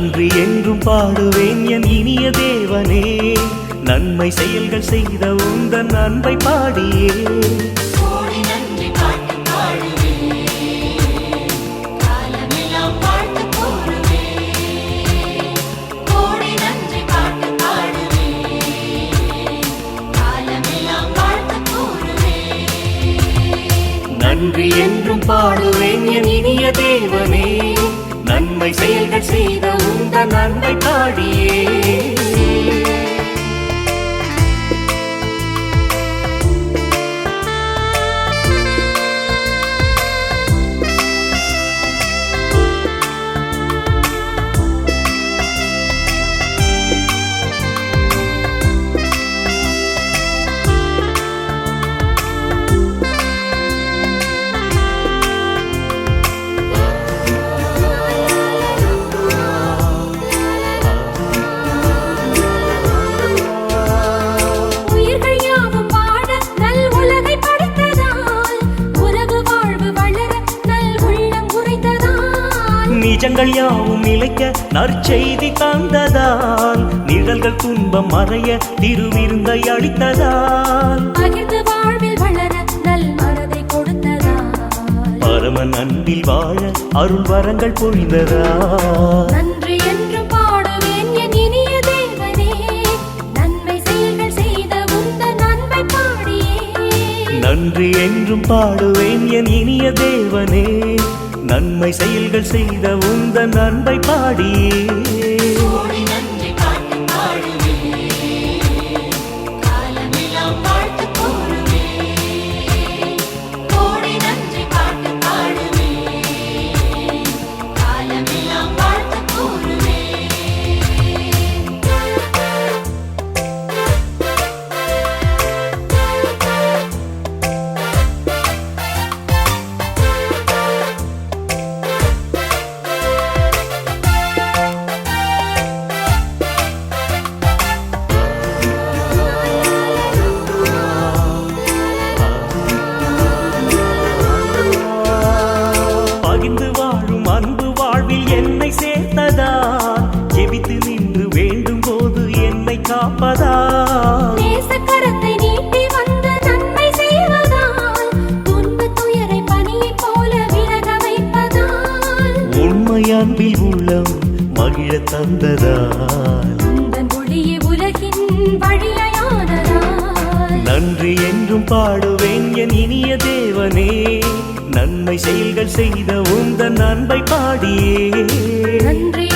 நன்றி என்றும் பாடுவேன் என் இனிய தேவனே, நன்மை செயல்கள் செய்த உந்தன் அன்பை பாடியே. நன்றி என்றும் பாடுவேன் என் இனிய தேவனே, நன்மை செயல்கள் செய்த உந்தன் அன்பை பாடியே. நிஜங்கள் யாவும் நிலைக்க நற்செய்தி தந்ததால், நிழல்கள் துன்பம் மறைய திருவிருந்தை அளித்ததால், பகிர்ந்து வாழ்வில் வளர நல் மனதை கொடுத்ததால், பரமன் அன்பில் வாழ அருள் வரங்கள் பொழிந்ததால். நன்றி என்றும் பாடுவேன் என் இனிய தேவனே, நன்மை செயல்கள் செய்த உந்தன் அன்பை பாடியே. நன்றி என்றும் பாடுவேன் என் இனிய தேவனே, நன்மை செயல்கள் செய்த உந்தன் அன்பை பாடியே. என்னை சேர்த்ததா, ஜெபித்து நின்று வேண்டும் போது என்னை காப்பதா, நேசக்கரத்தை நீட்டி வந்து நன்மை செய்வதால், துன்ப துயரை பனியைப் போல விலக வைப்பதால், உண்மை அன்பில் உள்ளம் மகிழ தந்ததால், உந்தன் ஒளியே உலகின் வழியானதால். நன்றி என்றும் பாடுவேன் என் இனிய தேவனே, நன்மை செயல்கள் செய்த உந்தன் அன்பை பாடியே. நன்றி